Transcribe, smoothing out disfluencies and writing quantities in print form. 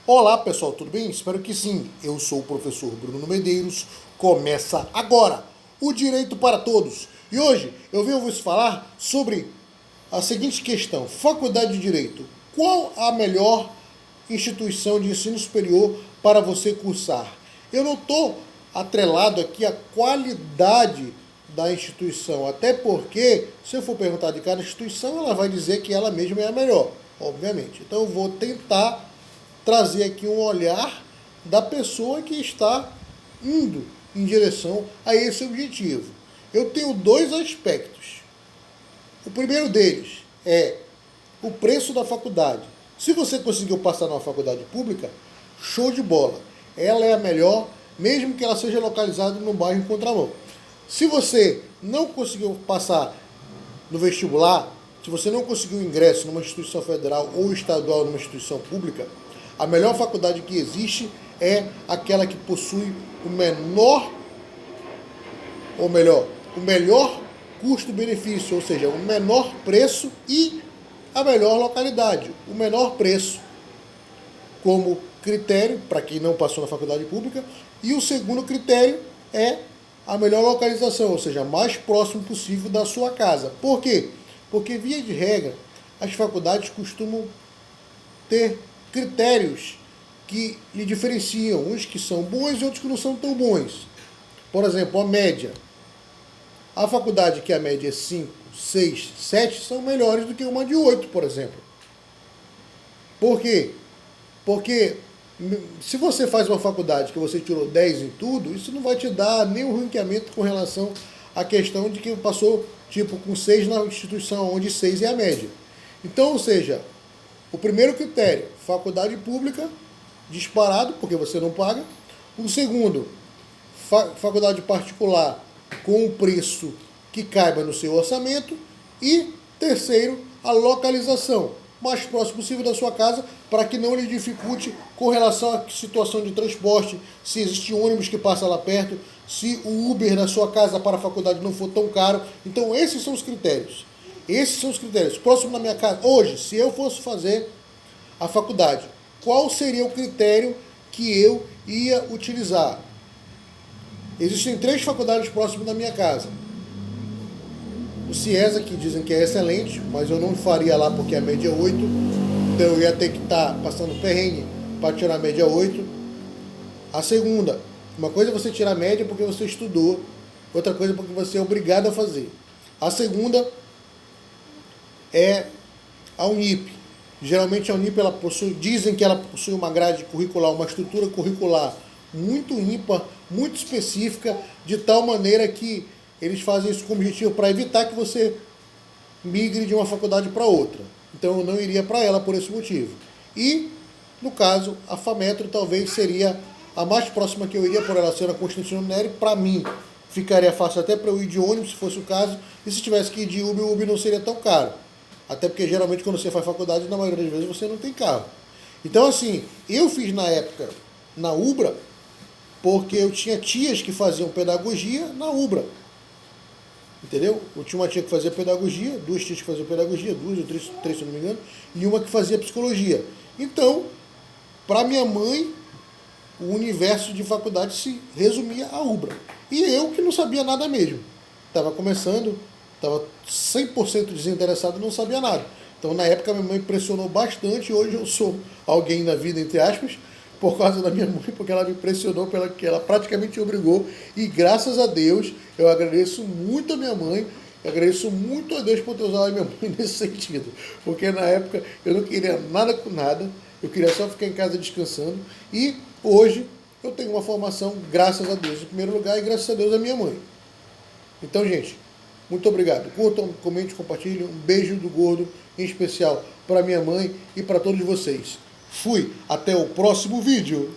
Olá pessoal, tudo bem? Espero que sim. Eu sou o professor Bruno Medeiros. Começa agora o Direito para Todos. E hoje eu venho vos falar sobre a seguinte questão: Faculdade de Direito. Qual a melhor instituição de ensino superior para você cursar? Eu não estou atrelado aqui à qualidade da instituição, até porque, se eu for perguntar de cada instituição, ela vai dizer que ela mesma é a melhor, obviamente. Então eu vou tentar trazer aqui um olhar da pessoa que está indo em direção a esse objetivo. Eu tenho dois aspectos. O primeiro deles é o preço da faculdade. Se você conseguiu passar numa faculdade pública, show de bola. Ela é a melhor, mesmo que ela seja localizada no bairro em contramão. Se você não conseguiu passar no vestibular, se você não conseguiu ingresso numa instituição federal ou estadual numa instituição pública, a melhor faculdade que existe é aquela que possui o menor custo-benefício, ou seja, o menor preço e a melhor localidade. O menor preço como critério para quem não passou na faculdade pública, e o segundo critério é a melhor localização, ou seja, mais próximo possível da sua casa. Por quê? Porque, via de regra, as faculdades costumam ter critérios que lhe diferenciam, uns que são bons e outros que não são tão bons. Por exemplo, a média. A faculdade que a média é 5, 6, 7 são melhores do que uma de 8, por exemplo. Por quê? Porque se você faz uma faculdade que você tirou 10 em tudo, isso não vai te dar nenhum ranqueamento com relação à questão de que passou tipo com 6 na instituição, onde 6 é a média. Então, ou seja, o primeiro critério, faculdade pública, disparado, porque você não paga. O segundo, faculdade particular com um preço que caiba no seu orçamento. E terceiro, a localização, mais próximo possível da sua casa, para que não lhe dificulte com relação à situação de transporte, se existe ônibus que passa lá perto, se o Uber na sua casa para a faculdade não for tão caro. Então esses são os critérios. Esses são os critérios. Próximo da minha casa, hoje, se eu fosse fazer a faculdade, qual seria o critério que eu ia utilizar? Existem 3 faculdades próximas da minha casa. O CIESA, que dizem que é excelente, mas eu não faria lá porque a média é 8, então eu ia ter que estar passando perrengue para tirar a média 8. A segunda, uma coisa é você tirar a média porque você estudou, outra coisa é porque você é obrigado a fazer. A segunda é a Unip. Geralmente a Unip, ela possui, dizem que ela possui uma grade curricular, uma estrutura curricular muito ímpar, muito específica, de tal maneira que eles fazem isso com o objetivo para evitar que você migre de uma faculdade para outra. Então eu não iria para ela por esse motivo. E, no caso, a FAMetro talvez seria a mais próxima que eu iria, por ela ser a Constantino Neri. Para mim, ficaria fácil até para eu ir de ônibus, se fosse o caso, e se tivesse que ir de Uber, o Uber não seria tão caro. Até porque, geralmente, quando você faz faculdade, na maioria das vezes, você não tem carro. Então, assim, eu fiz na época na Ubra, porque eu tinha tias que faziam pedagogia na Ubra. Entendeu? Eu tinha uma tia que fazia pedagogia, 2 tias que faziam pedagogia, 2 ou 3 se eu não me engano, e uma que fazia psicologia. Então, para minha mãe, o universo de faculdade se resumia a Ubra. E eu que não sabia nada mesmo. Estava começando, estava 100% desinteressado, não sabia nada. Então, na época, minha mãe pressionou bastante. Hoje eu sou alguém na vida, entre aspas, por causa da minha mãe, porque ela me pressionou, que ela praticamente obrigou. E graças a Deus, eu agradeço muito a minha mãe, agradeço muito a Deus por ter usado a minha mãe nesse sentido. Porque na época eu não queria nada com nada, eu queria só ficar em casa descansando. E hoje eu tenho uma formação, graças a Deus, em primeiro lugar, e graças a Deus a minha mãe. Então, gente, muito obrigado. Curtam, comentem, compartilhem. Um beijo do gordo, em especial para minha mãe e para todos vocês. Fui, até o próximo vídeo.